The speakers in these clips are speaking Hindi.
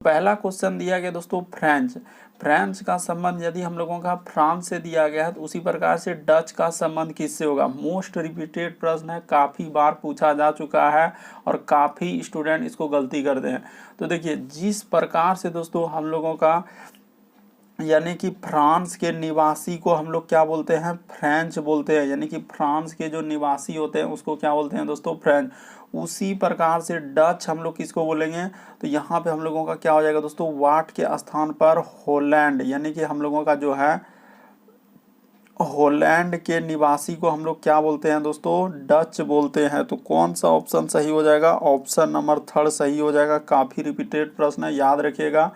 पहला क्वेश्चन दिया गया दोस्तों फ्रेंच। फ्रेंच का संबंध यदि हम लोगों का फ्रांस से दिया गया है तो उसी प्रकार से डच का संबंध किससे होगा। मोस्ट रिपीटेड प्रश्न है, काफ़ी बार पूछा जा चुका है और काफ़ी स्टूडेंट इसको गलती करते हैं। तो देखिए जिस प्रकार से दोस्तों हम लोगों का यानी कि फ्रांस के निवासी को हम लोग क्या बोलते हैं, फ्रेंच बोलते हैं। यानी कि फ्रांस के जो निवासी होते हैं उसको क्या बोलते हैं दोस्तों, फ्रेंच। उसी प्रकार से डच हम लोग किसको बोलेंगे, तो यहाँ पे हम लोगों का क्या हो जाएगा दोस्तों, वाट के स्थान पर हॉलैंड। यानी कि हम लोगों का जो है हॉलैंड के निवासी को हम लोग क्या बोलते हैं दोस्तों, डच बोलते हैं। तो कौन सा ऑप्शन सही हो जाएगा, ऑप्शन नंबर थर्ड सही हो जाएगा। काफ़ी रिपीटेड प्रश्न है, याद रखिएगा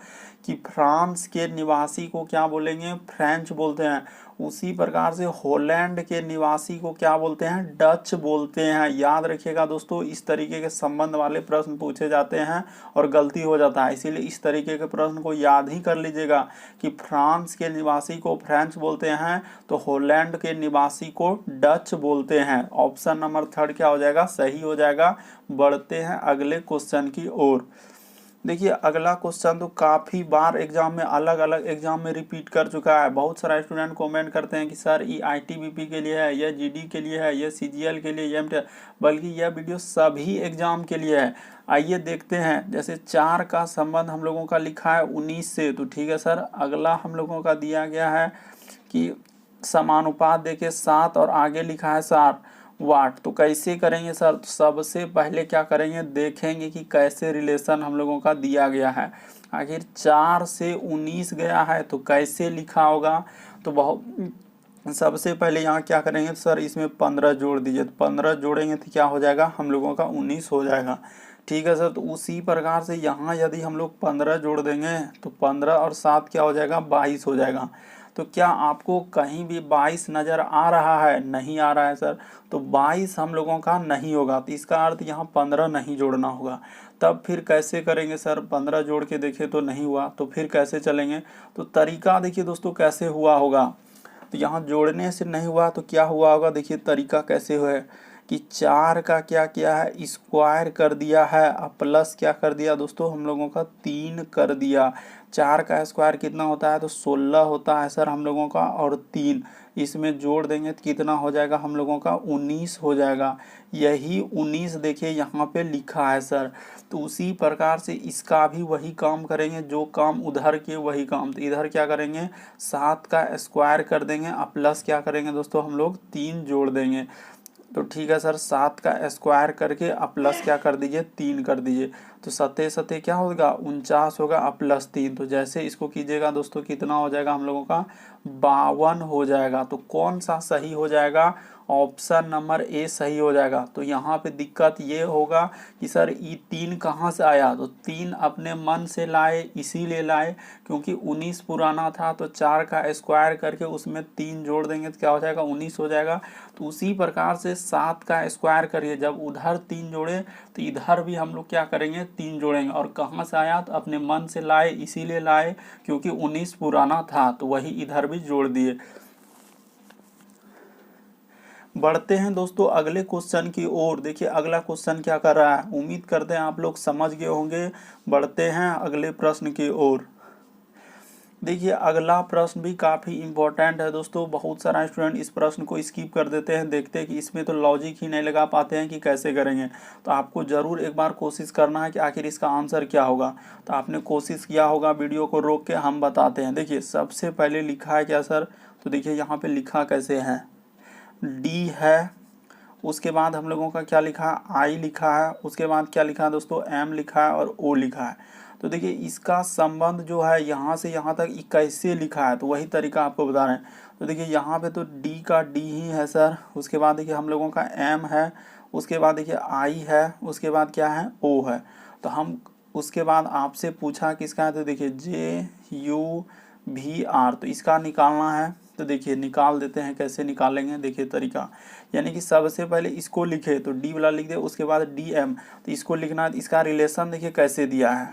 कि फ्रांस के निवासी को क्या बोलेंगे, फ्रेंच बोलते हैं। उसी प्रकार से हॉलैंड के निवासी को क्या बोलते हैं, डच बोलते हैं। याद रखिएगा दोस्तों, इस तरीके के संबंध वाले प्रश्न पूछे जाते हैं और गलती हो जाता है, इसीलिए इस तरीके के प्रश्न को याद ही कर लीजिएगा कि फ्रांस के निवासी को फ्रेंच बोलते हैं तो हॉलैंड के निवासी को डच बोलते हैं। ऑप्शन नंबर थर्ड क्या हो जाएगा, सही हो जाएगा। बढ़ते हैं अगले क्वेश्चन की ओर। देखिए अगला क्वेश्चन तो काफ़ी बार एग्जाम में अलग अलग एग्जाम में रिपीट कर चुका है। बहुत सारा स्टूडेंट कमेंट करते हैं कि सर ये आईटीबीपी के लिए है, यह जीडी के लिए है, यह सीजीएल के लिए, यह बल्कि यह वीडियो सभी एग्जाम के लिए है। आइए देखते हैं। जैसे 4 का संबंध हम लोगों का लिखा है 19 से, तो ठीक है सर। अगला हम लोगों का दिया गया है कि समानुपात देके 7 और आगे लिखा है 7 वाट। तो कैसे करेंगे सर, तो सबसे पहले क्या करेंगे, देखेंगे कि कैसे रिलेशन हम लोगों का दिया गया है। आखिर 4 से 19 गया है तो कैसे लिखा होगा, तो बहुत सबसे पहले यहाँ क्या करेंगे सर, इसमें 15 जोड़ दीजिए। तो 15 जोड़ेंगे तो क्या हो जाएगा, हम लोगों का 19 हो जाएगा। ठीक है सर। तो उसी प्रकार से यहाँ यदि हम लोग 15 जोड़ देंगे तो 15 और 7 क्या हो जाएगा, 22 हो जाएगा। तो क्या आपको कहीं भी 22 नज़र आ रहा है, नहीं आ रहा है सर, तो 22 हम लोगों का नहीं होगा। तो इसका अर्थ यहाँ 15 नहीं जोड़ना होगा। तब फिर कैसे करेंगे सर, 15 जोड़ के देखे तो नहीं हुआ, तो फिर कैसे चलेंगे। तो तरीका देखिए दोस्तों कैसे हुआ होगा। तो यहाँ जोड़ने से नहीं हुआ तो क्या हुआ होगा, देखिए तरीका कैसे हुआ है कि 4 का क्या किया है, स्क्वायर कर दिया है, अब प्लस क्या कर दिया दोस्तों, हम लोगों का 3 कर दिया। 4 का स्क्वायर कितना होता है, तो 16 होता है सर हम लोगों का, और 3 इसमें जोड़ देंगे तो कितना हो जाएगा हम लोगों का, 19 हो जाएगा। यही 19 देखिए यहाँ पे लिखा है सर। तो उसी प्रकार से इसका भी वही काम करेंगे, जो काम उधर के वही काम। तो इधर क्या करेंगे, 7 का स्क्वायर कर देंगे, अब प्लस क्या करेंगे दोस्तों, हम लोग 3 जोड़ देंगे। तो ठीक है सर, 7 का स्क्वायर करके अब प्लस क्या कर दीजिए, 3 कर दीजिए। तो सते सते क्या होगा, 49 होगा, अब प्लस 3। तो जैसे इसको कीजिएगा दोस्तों कितना हो जाएगा हम लोगों का, 52 हो जाएगा। तो कौन सा सही हो जाएगा, ऑप्शन नंबर ए सही हो जाएगा। तो यहाँ पे दिक्कत ये होगा कि सर ये 3 कहाँ से आया, तो 3 अपने मन से लाए, इसीलिए लाए क्योंकि 19 पुराना था। तो 4 का स्क्वायर करके उसमें 3 जोड़ देंगे तो क्या हो जाएगा, 19 हो जाएगा। तो उसी प्रकार से 7 का स्क्वायर करिए, जब उधर 3 जोड़े तो इधर भी हम लोग क्या करेंगे, 3 जोड़ेंगे। और कहाँ से आया, तो अपने मन से लाए, इसीलिए लाए क्योंकि 19 पुराना था, तो वही इधर भी जोड़ दिए। बढ़ते हैं दोस्तों अगले क्वेश्चन की ओर। देखिए अगला क्वेश्चन क्या कर रहा है, उम्मीद करते हैं आप लोग समझ गए होंगे। बढ़ते हैं अगले प्रश्न की ओर। देखिए अगला प्रश्न भी काफ़ी इम्पोर्टेंट है दोस्तों। बहुत सारा स्टूडेंट इस प्रश्न को स्किप कर देते हैं, देखते हैं कि इसमें तो लॉजिक ही नहीं लगा पाते हैं कि कैसे करेंगे। तो आपको ज़रूर एक बार कोशिश करना है कि आखिर इसका आंसर क्या होगा। तो आपने कोशिश किया होगा, वीडियो को रोक के हम बताते हैं। देखिए सबसे पहले लिखा है क्या सर, तो देखिए यहाँ पर लिखा कैसे है, डी है, उसके बाद हम लोगों का क्या लिखा है, आई लिखा है, उसके बाद क्या लिखा है दोस्तों, एम लिखा है और ओ लिखा है। तो देखिए इसका संबंध जो है यहाँ से यहाँ तक कैसे लिखा है, तो वही तरीका आपको बता रहे हैं। तो देखिए यहाँ पे तो डी का डी ही है सर, उसके बाद देखिए हम लोगों का एम है, उसके बाद देखिए आई है, उसके बाद क्या है, ओ है। तो हम उसके बाद आपसे पूछा किसका है, तो देखिए जे यू वी आर, तो इसका निकालना है। तो देखिए निकाल देते हैं, कैसे निकालेंगे देखिए तरीका। यानी कि सबसे पहले इसको लिखे तो डी वाला लिख दे, उसके बाद डी एम, तो इसको लिखना है। इसका रिलेशन देखिए कैसे दिया है,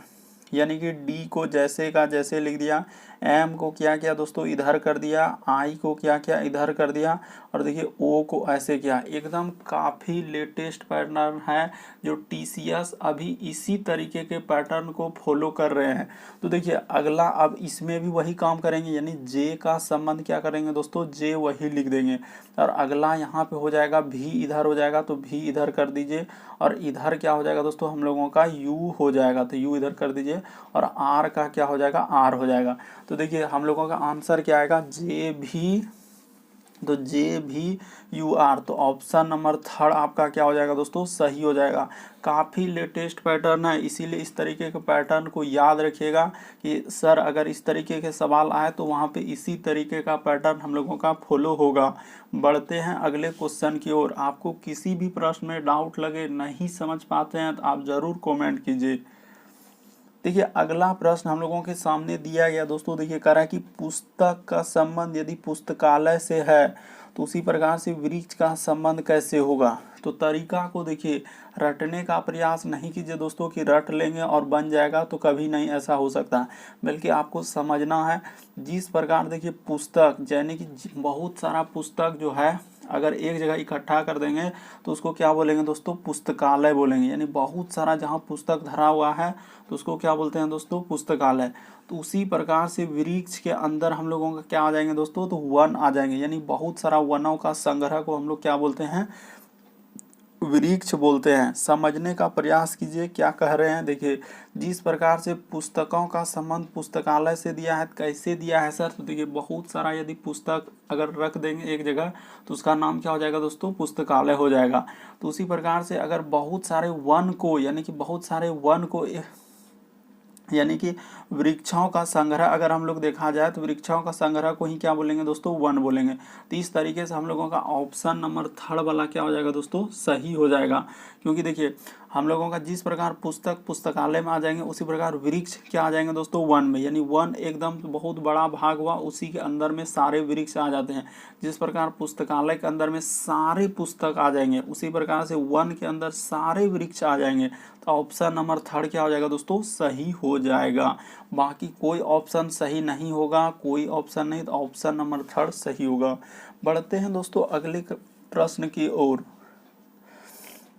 यानी कि डी को जैसे का जैसे लिख दिया, एम को क्या किया दोस्तों इधर कर दिया, आई को क्या किया इधर कर दिया, और देखिए ओ को ऐसे किया। एकदम काफ़ी लेटेस्ट पैटर्न है जो टीसीएस अभी इसी तरीके के पैटर्न को फॉलो कर रहे हैं। तो देखिए अगला अब इसमें भी वही काम करेंगे, यानी जे का संबंध क्या करेंगे दोस्तों, जे वही लिख देंगे। और अगला यहाँ पे हो जाएगा भी इधर हो जाएगा तो भी इधर कर दीजिए, और इधर क्या हो जाएगा दोस्तों हम लोगों का यू हो जाएगा तो यू इधर कर दीजिए, और आर का क्या हो जाएगा आर हो जाएगा। तो देखिए हम लोगों का आंसर क्या आएगा जे भी, तो जे भी यू आर। तो ऑप्शन नंबर थर्ड आपका क्या हो जाएगा दोस्तों सही हो जाएगा। काफ़ी लेटेस्ट पैटर्न है, इसीलिए इस तरीके के पैटर्न को याद रखिएगा कि सर अगर इस तरीके के सवाल आए तो वहाँ पे इसी तरीके का पैटर्न हम लोगों का फॉलो होगा। बढ़ते हैं अगले क्वेश्चन की ओर। आपको किसी भी प्रश्न में डाउट लगे, नहीं समझ पाते हैं तो आप ज़रूर कमेंट कीजिए। देखिए अगला प्रश्न हम लोगों के सामने दिया गया दोस्तों, देखिए कह रहा है कि पुस्तक का संबंध यदि पुस्तकालय से है तो उसी प्रकार से वृक्ष का संबंध कैसे होगा। तो तरीका को देखिए, रटने का प्रयास नहीं कीजिए दोस्तों कि रट लेंगे और बन जाएगा, तो कभी नहीं ऐसा हो सकता, बल्कि आपको समझना है। जिस प्रकार देखिए पुस्तक यानी कि बहुत सारा पुस्तक जो है अगर एक जगह इकट्ठा कर देंगे तो उसको क्या बोलेंगे दोस्तों पुस्तकालय बोलेंगे। यानी बहुत सारा जहाँ पुस्तक धरा हुआ है तो उसको क्या बोलते हैं दोस्तों पुस्तकालय। तो उसी प्रकार से वृक्ष के अंदर हम लोगों का क्या आ जाएंगे दोस्तों, तो वन आ जाएंगे। यानी बहुत सारा वनों का संग्रह को हम लोग क्या बोलते हैं वृक्ष बोलते हैं। समझने का प्रयास कीजिए क्या कह रहे हैं। देखिए जिस प्रकार से पुस्तकों का संबंध पुस्तकालय से दिया है, कैसे दिया है सर, तो देखिए बहुत सारा यदि पुस्तक अगर रख देंगे एक जगह तो उसका नाम क्या हो जाएगा दोस्तों पुस्तकालय हो जाएगा। तो उसी प्रकार से अगर बहुत सारे वन को यानी कि बहुत सारे वन को यानी कि वृक्षों का संग्रह अगर हम लोग देखा जाए तो वृक्षों का संग्रह को ही क्या बोलेंगे दोस्तों वन बोलेंगे। तो इस तरीके से हम लोगों का ऑप्शन नंबर थर्ड वाला क्या हो जाएगा दोस्तों सही हो जाएगा। क्योंकि देखिए हम लोगों का जिस प्रकार पुस्तक पुस्तकालय में आ जाएंगे उसी प्रकार वृक्ष क्या आ जाएंगे दोस्तों वन में। यानी वन एकदम बहुत बड़ा भाग हुआ, उसी के अंदर में सारे वृक्ष आ जाते हैं। जिस प्रकार पुस्तकालय के अंदर में सारे पुस्तक आ जाएंगे उसी प्रकार से वन के अंदर सारे वृक्ष आ जाएंगे। तो ऑप्शन नंबर थर्ड क्या हो जाएगा दोस्तों सही हो जाएगा। बाकी कोई ऑप्शन सही नहीं होगा, कोई ऑप्शन नहीं, तो ऑप्शन नंबर थर्ड सही होगा। बढ़ते हैं दोस्तों अगले प्रश्न की ओर।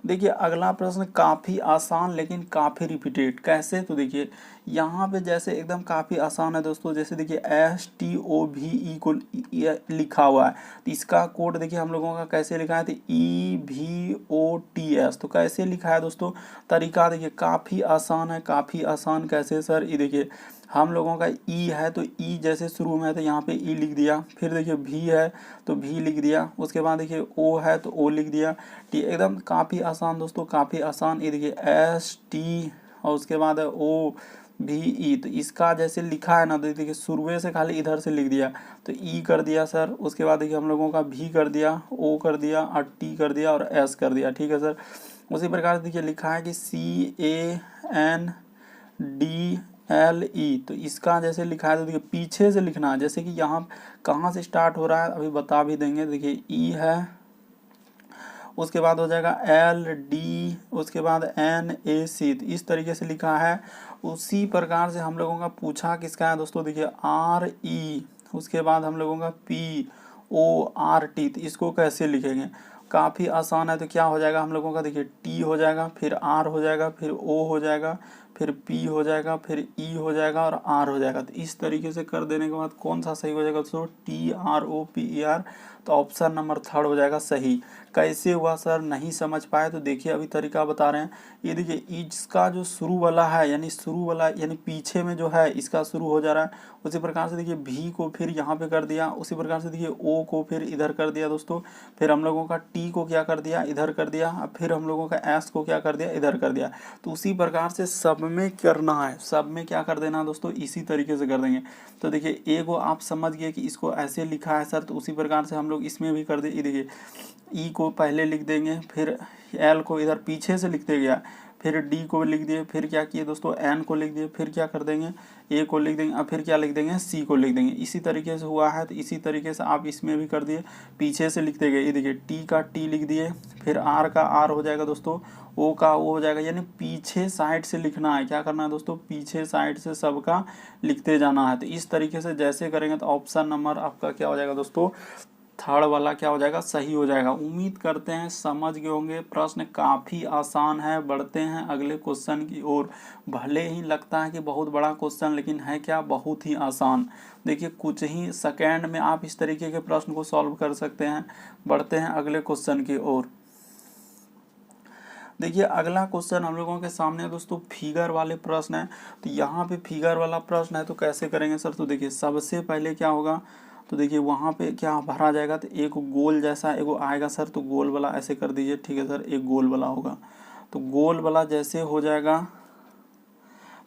देखिए अगला प्रश्न काफ़ी आसान लेकिन काफ़ी रिपीटेड। कैसे, तो देखिए यहाँ पे जैसे एकदम काफ़ी आसान है दोस्तों। जैसे देखिए STOVE को लिखा हुआ है तो इसका कोड देखिए हम लोगों का कैसे लिखा है, तो EVOTS। तो कैसे लिखा है दोस्तों, तरीका देखिए काफ़ी आसान है। काफ़ी आसान कैसे सर, ये देखिए हम लोगों का ई है तो ई जैसे शुरू में है तो यहाँ पे ई लिख दिया। फिर देखिए भी है तो भी लिख दिया। उसके बाद देखिए ओ है तो ओ लिख दिया। टी एकदम काफ़ी आसान दोस्तों, काफ़ी आसान। ये देखिए ST और उसके बाद है OVE। तो इसका जैसे लिखा है ना तो देखिए शुरू से खाली इधर से लिख दिया तो ई कर दिया सर। उसके बाद देखिए हम लोगों का भी कर दिया, ओ कर दिया और टी कर दिया और एस कर दिया। ठीक है सर। उसी प्रकार से देखिए लिखा है कि CANDLE। तो इसका जैसे लिखा है तो देखिए पीछे से लिखना है, जैसे कि यहाँ कहाँ से स्टार्ट हो रहा है अभी बता भी देंगे। देखिए ई है, उसके बाद हो जाएगा LD, उसके बाद NAC। तो इस तरीके से लिखा है। उसी प्रकार से हम लोगों का पूछा किसका है दोस्तों, देखिए RE, उसके बाद हम लोगों का PORT। तो इसको कैसे लिखेंगे, काफ़ी आसान है। तो क्या हो जाएगा हम लोगों का, देखिए T हो जाएगा, फिर R हो जाएगा, फिर O हो जाएगा, फिर P हो जाएगा, फिर E हो जाएगा और R हो जाएगा। तो इस तरीके से कर देने के बाद कौन सा सही हो जाएगा दोस्तों, TROPER। तो ऑप्शन नंबर थर्ड हो जाएगा सही। कैसे हुआ सर, नहीं समझ पाए तो देखिए अभी तरीका बता रहे हैं। ये देखिए इसका जो शुरू वाला है यानी शुरू वाला यानी पीछे में जो है इसका शुरू हो जा रहा है। उसी प्रकार से देखिए भी को फिर यहाँ पे कर दिया। उसी प्रकार से देखिए ओ को फिर इधर कर दिया दोस्तों। फिर हम लोगों का टी को क्या कर दिया, इधर कर दिया। फिर हम लोगों का एस को क्या कर दिया, इधर कर दिया। तो उसी प्रकार से सब में करना है, सब में क्या कर देना दोस्तों, इसी तरीके से कर देंगे। तो देखिए ए को आप समझ गए कि इसको ऐसे लिखा है सर, तो उसी प्रकार से हम लोग इसमें भी कर दे। देखिए ई को पहले लिख देंगे, फिर एल को इधर पीछे से लिखते गया, फिर डी को लिख दिए, फिर क्या किए दोस्तों एन को लिख दिए, फिर क्या कर देंगे ए को लिख देंगे, अब फिर क्या लिख देंगे सी को लिख देंगे। इसी तरीके से हुआ है तो इसी तरीके से आप इसमें भी कर दिए, पीछे से लिखते गए। ये देखिए टी का टी लिख दिए, फिर आर का आर हो जाएगा दोस्तों, ओ का ओ हो जाएगा, यानी पीछे साइड से लिखना है। क्या करना है दोस्तों, पीछे साइड से सबका लिखते जाना है। तो इस तरीके से जैसे करेंगे तो ऑप्शन नंबर आपका क्या हो जाएगा दोस्तों, थर्ड वाला क्या हो जाएगा, सही हो जाएगा। उम्मीद करते हैं समझ गए होंगे। प्रश्न काफ़ी आसान है। बढ़ते हैं अगले क्वेश्चन की ओर। भले ही लगता है कि बहुत बड़ा क्वेश्चन, लेकिन है क्या, बहुत ही आसान। देखिए कुछ ही सेकेंड में आप इस तरीके के प्रश्न को सॉल्व कर सकते हैं। बढ़ते हैं अगले क्वेश्चन की ओर। देखिए अगला क्वेश्चन हम लोगों के सामने दोस्तों फिगर वाले प्रश्न है। तो यहाँ पे फिगर वाला प्रश्न है तो कैसे करेंगे सर, तो देखिए सबसे पहले क्या होगा, तो देखिए वहाँ पे क्या भरा जाएगा, तो एक गोल जैसा एगो आएगा सर, तो गोल वाला ऐसे कर दीजिए, ठीक है सर, एक गोल वाला होगा। तो गोल वाला जैसे हो जाएगा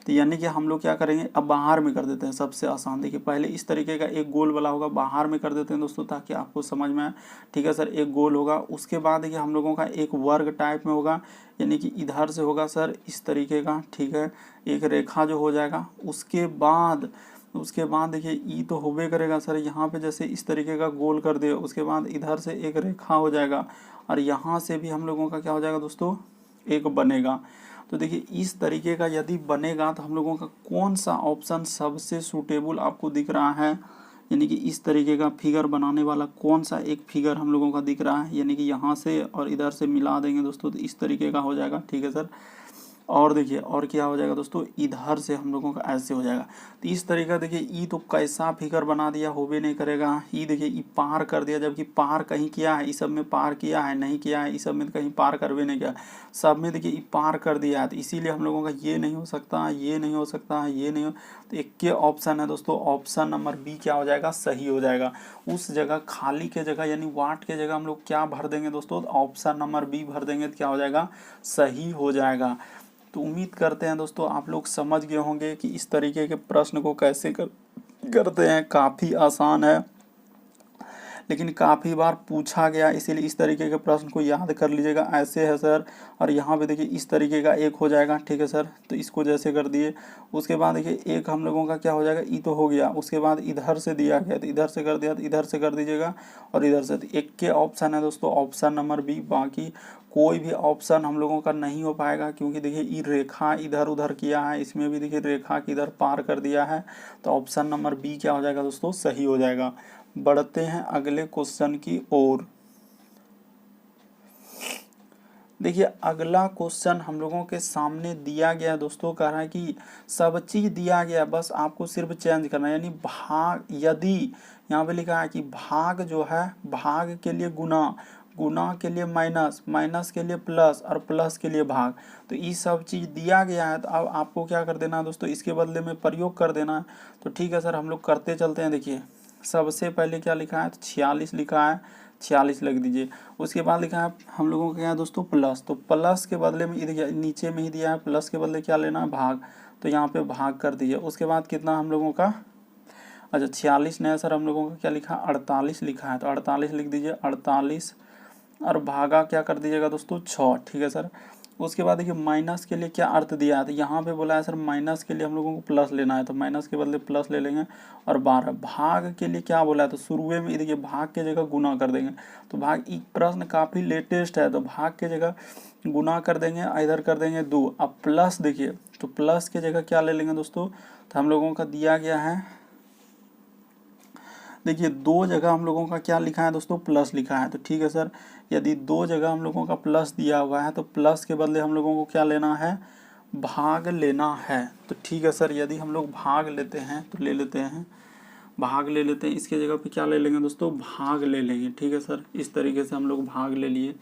तो यानी कि हम लोग क्या करेंगे, अब बाहर में कर देते हैं, सबसे आसान। देखिए पहले इस तरीके का एक गोल वाला होगा, बाहर में कर देते हैं दोस्तों ताकि आपको समझ में आए, ठीक है सर। एक गोल होगा, उसके बाद देखिए हम लोगों का एक वर्ग टाइप में होगा, यानी कि इधर से होगा सर इस तरीके का, ठीक है, एक रेखा जो हो जाएगा। उसके बाद देखिए ई तो होबे करेगा सर, यहाँ पे जैसे इस तरीके का गोल कर दिए, उसके बाद इधर से एक रेखा हो जाएगा, और यहाँ से भी हम लोगों का क्या हो जाएगा दोस्तों, एक बनेगा। तो देखिए इस तरीके का यदि बनेगा तो हम लोगों का कौन सा ऑप्शन सबसे सूटेबल आपको दिख रहा है, यानी कि इस तरीके का फिगर बनाने वाला कौन सा एक फिगर हम लोगों का दिख रहा है, यानी कि यहाँ से और इधर से मिला देंगे दोस्तों तो इस तरीके का हो जाएगा, ठीक है सर। और देखिए और क्या हो जाएगा दोस्तों, इधर से हम लोगों का ऐसे हो जाएगा। तो इस तरीका देखिए ई तो कैसा फिगर बना दिया, हो भी नहीं करेगा। ई देखिए ई पार कर दिया, जबकि पार कहीं किया है, इस सब में पार किया है नहीं किया है, इस सब में कहीं पार कर भी नहीं किया, सब में देखिए ई पार कर दिया है। तो इसीलिए हम लोगों का ये नहीं हो सकता, ये नहीं हो सकता, ये नहीं हो। तो एक के ऑप्शन है दोस्तों, ऑप्शन नंबर बी क्या हो जाएगा, सही हो जाएगा। उस जगह खाली के जगह यानी वाट के जगह हम लोग क्या भर देंगे दोस्तों, ऑप्शन नंबर बी भर देंगे तो क्या हो जाएगा, सही हो जाएगा। तो उम्मीद करते हैं दोस्तों आप लोग समझ गए होंगे कि इस तरीके के प्रश्न को कैसे करते हैं। काफ़ी आसान है लेकिन काफ़ी बार पूछा गया, इसीलिए इस तरीके के प्रश्न को याद कर लीजिएगा। ऐसे है सर, और यहाँ पे देखिए इस तरीके का एक हो जाएगा, ठीक है सर। तो इसको जैसे कर दिए, उसके बाद देखिए एक हम लोगों का क्या हो जाएगा, ई तो हो गया, उसके बाद इधर से दिया गया तो इधर से कर दिया, तो इधर से कर दीजिएगा, और इधर से। तो एक के ऑप्शन है दोस्तों, ऑप्शन नंबर बी। बाकी कोई भी ऑप्शन हम लोगों का नहीं हो पाएगा, क्योंकि देखिए ये रेखा इधर उधर किया है, इसमें भी देखिए रेखा की इधर पार कर दिया है। तो ऑप्शन नंबर बी क्या हो जाएगा दोस्तों, सही हो जाएगा। बढ़ते हैं अगले क्वेश्चन की ओर। देखिए अगला क्वेश्चन हम लोगों के सामने दिया गया दोस्तों, कह रहा है कि सब चीज दिया गया, बस आपको सिर्फ चेंज करना है। यानी भाग, यदि यहाँ पे लिखा है कि भाग जो है, भाग के लिए गुना, गुना के लिए माइनस, माइनस के लिए प्लस, और प्लस के लिए भाग। तो ये सब चीज़ दिया गया है, तो अब आपको क्या कर देना है दोस्तों, इसके बदले में प्रयोग कर देना है। तो ठीक है सर, हम लोग करते चलते हैं। देखिए सबसे पहले क्या लिखा है, तो 46 लिखा है, 46 लिख दीजिए। उसके बाद लिखा है हम लोगों का क्या है दोस्तों, प्लस। तो प्लस के बदले में देखिए नीचे में ही दिया है, प्लस के बदले क्या लेना है, भाग। तो यहाँ पे भाग कर दीजिए। उसके बाद कितना हम लोगों का, अच्छा 46 नया सर, हम लोगों का क्या लिखा, 48 लिखा है, तो 48 लिख दीजिए, 48, और भागा क्या कर दीजिएगा दोस्तों, 6, ठीक है सर। उसके बाद देखिए माइनस के लिए क्या अर्थ दिया है, तो यहाँ पे बोला है सर माइनस के लिए हम लोगों को प्लस लेना है, तो माइनस के बदले प्लस ले लेंगे। और 12 भाग के लिए क्या बोला है, तो शुरू में देखिए भाग के जगह गुना कर देंगे। तो भाग, एक प्रश्न काफ़ी लेटेस्ट है, तो भाग के जगह गुना कर देंगे, इधर कर देंगे 2। अब प्लस देखिए, तो प्लस के जगह क्या ले लेंगे दोस्तों, तो हम लोगों का दिया गया है, देखिए 2 जगह हम लोगों का क्या लिखा है दोस्तों, प्लस लिखा है। तो ठीक है सर, यदि 2 जगह हम लोगों का प्लस दिया हुआ है, तो प्लस के बदले हम लोगों को क्या लेना है, भाग लेना है। तो ठीक है सर, यदि हम लोग भाग लेते हैं तो ले लेते हैं, भाग ले लेते हैं। इसके जगह पे क्या ले लेंगे दोस्तों, भाग ले लेंगे, ठीक है सर। इस तरीके से हम लोग भाग ले लिए।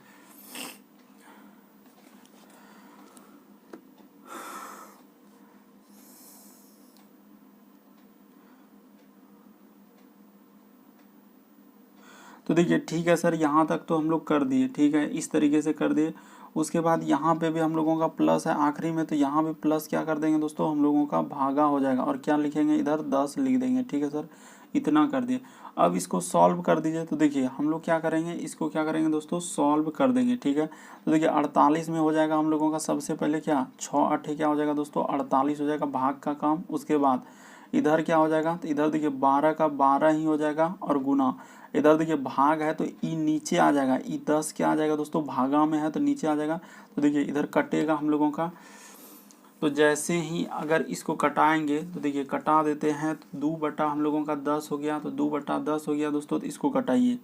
तो देखिए ठीक है सर, यहाँ तक तो हम लोग कर दिए, ठीक है, इस तरीके से कर दिए। उसके बाद यहाँ पे भी हम लोगों का प्लस है आखिरी में, तो यहाँ पे प्लस क्या कर देंगे दोस्तों, हम लोगों का भागा हो जाएगा, और क्या लिखेंगे इधर 10 लिख देंगे, ठीक है सर। इतना कर दिए। अब इसको सॉल्व कर दीजिए। तो देखिए हम लोग क्या करेंगे, इसको क्या करेंगे दोस्तों, सॉल्व कर देंगे। ठीक है, तो देखिए 48 में हो जाएगा हम लोगों का सबसे पहले क्या, 6 8 क्या हो जाएगा दोस्तों, 48 हो जाएगा भाग का काम। उसके बाद इधर क्या हो जाएगा, तो इधर देखिए 12 का 12 ही हो जाएगा और गुना। इधर देखिए भाग है तो ई नीचे आ जाएगा, ई 10 क्या आ जाएगा दोस्तों, भागा में है तो नीचे आ जाएगा। तो देखिए इधर कटेगा हम लोगों का। तो जैसे ही अगर इसको कटाएंगे तो देखिए कटा देते हैं, तो 2 बटा हम लोगों का 10 हो गया, तो 2/10 हो गया दोस्तों। तो इसको कटाइए,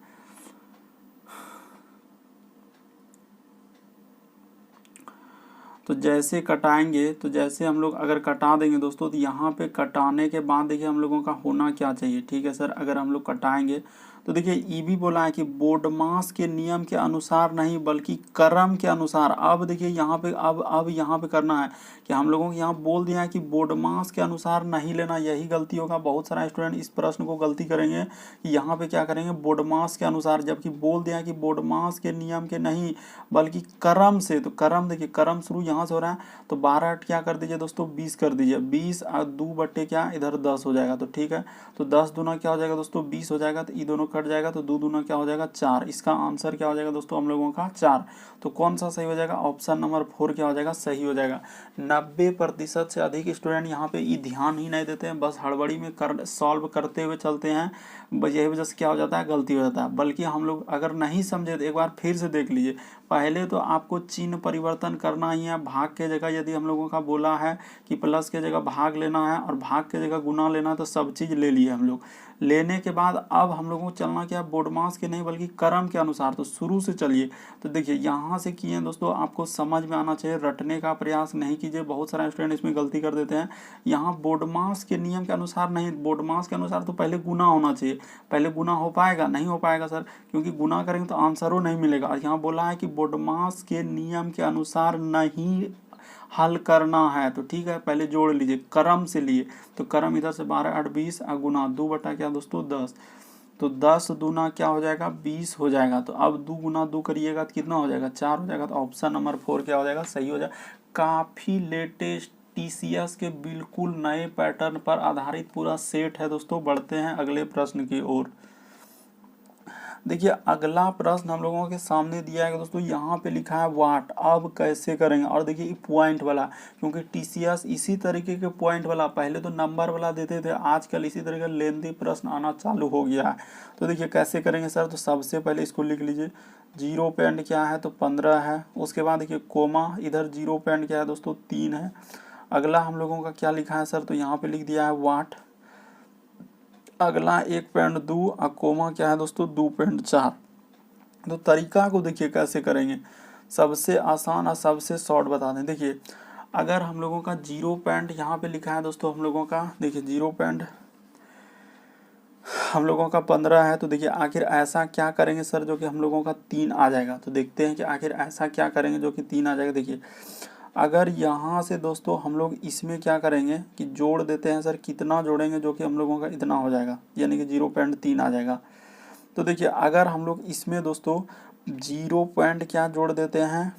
तो जैसे कटाएंगे, तो जैसे हम लोग अगर कटा देंगे दोस्तों, तो यहाँ पे कटाने के बाद देखिए हम लोगों का होना क्या चाहिए। ठीक है सर, अगर हम लोग कटाएंगे तो देखिए ये भी बोला है कि बोडमास के नियम के अनुसार नहीं बल्कि क्रम के अनुसार। अब देखिए यहाँ पे अब यहाँ पे करना है कि हम लोगों को यहाँ बोल दिया है कि बोडमास के अनुसार नहीं लेना, यही गलती होगा। बहुत सारा स्टूडेंट इस प्रश्न को गलती करेंगे कि यहाँ पे क्या करेंगे, बोडमास के अनुसार, जबकि बोल दिया है कि बोडमास के नियम के नहीं बल्कि क्रम से। तो क्रम देखिए, क्रम शुरू यहाँ से हो रहा है, तो 12 क्या कर दीजिए दोस्तों, 20 कर दीजिए। 20 और 2 बट्टे क्या, इधर 10 हो जाएगा। तो ठीक है, तो 10 दूना क्या हो जाएगा दोस्तों, 20 हो जाएगा। तो ये दोनों कट जाएगा, तो 2 दूना क्या हो जाएगा, 4। इसका आंसर क्या हो जाएगा दोस्तों हम लोगों का 4। तो कौन सा सही हो जाएगा, ऑप्शन नंबर 4 क्या हो जाएगा, सही हो जाएगा। 90% से अधिक स्टूडेंट यहाँ पे ये ध्यान ही नहीं देते हैं, बस हड़बड़ी में सॉल्व करते हुए चलते हैं। यही वजह से क्या हो जाता है, गलती हो जाता है। बल्कि हम लोग अगर नहीं समझे तो एक बार फिर से देख लीजिए। पहले तो आपको चिन्ह परिवर्तन करना ही है। भाग के जगह यदि हम लोगों का बोला है कि प्लस के जगह भाग लेना है और भाग के जगह गुना लेना है, तो सब चीज़ ले लिए हम लोग। लेने के बाद अब हम लोगों को चलना क्या, बोडमास के नहीं बल्कि क्रम के अनुसार। तो शुरू से चलिए। तो देखिए यहाँ से किए दोस्तों, आपको समझ में आना चाहिए, रटने का प्रयास नहीं कीजिए। बहुत सारे स्टूडेंट इसमें गलती कर देते हैं। यहाँ बोडमास के नियम के अनुसार नहीं, बोडमास के अनुसार तो पहले गुना होना चाहिए। पहले गुना हो पाएगा, नहीं हो पाएगा सर, क्योंकि गुना करेंगे तो आंसरों नहीं मिलेगा। और यहाँ बोला है कि बोडमास के नियम के अनुसार नहीं हल करना है। तो ठीक है, पहले जोड़ लीजिए, क्रम से लिए। तो क्रम इधर से 12 8 20 और गुना 2 बटा क्या दोस्तों 10। तो 10 दूना क्या हो जाएगा, 20 हो जाएगा। तो अब 2 गुना 2 करिएगा तो कितना हो जाएगा, 4 हो जाएगा। तो ऑप्शन नंबर 4 क्या हो जाएगा, सही हो जाएगा। काफ़ी लेटेस्ट टीसीएस के बिल्कुल नए पैटर्न पर आधारित पूरा सेट है दोस्तों। बढ़ते हैं अगले प्रश्न की ओर। देखिए अगला प्रश्न हम लोगों के सामने दिया है दोस्तों, यहाँ पे लिखा है वाट। अब कैसे करेंगे, और देखिए पॉइंट वाला, क्योंकि टीसीएस इसी तरीके के पॉइंट वाला, पहले तो नंबर वाला देते थे, आजकल इसी तरह का लेंथी प्रश्न आना चालू हो गया है। तो देखिए कैसे करेंगे सर, तो सबसे पहले इसको लिख लीजिए। 0 पॉइंट क्या है, तो 15 है। उसके बाद देखिए कोमा, इधर 0 पॉइंट क्या है दोस्तों, 3 है। अगला हम लोगों का क्या लिखा है सर, तो यहाँ पे लिख दिया है वाट। अगला 1.2 और कोमा क्या है दोस्तों, 2.4। तो तरीका को देखिए कैसे करेंगे, सबसे आसान और सबसे शॉर्ट बता दें। देखिए अगर हम लोगों का 0 पॉइंट यहाँ पे लिखा है दोस्तों हम लोगों का, देखिए 0 पॉइंट हम लोगों का 15 है। तो देखिए आखिर ऐसा क्या करेंगे सर जो कि हम लोगों का 3 आ जाएगा। तो देखते हैं कि आखिर ऐसा क्या करेंगे जो कि 3 आ जाएगा। देखिए अगर यहाँ से दोस्तों हम लोग इसमें क्या करेंगे कि जोड़ देते हैं सर, कितना जोड़ेंगे जो कि हम लोगों का इतना हो जाएगा, यानी कि 0.3 आ जाएगा। तो देखिए अगर हम लोग इसमें दोस्तों 0 पॉइंट क्या जोड़ देते हैं,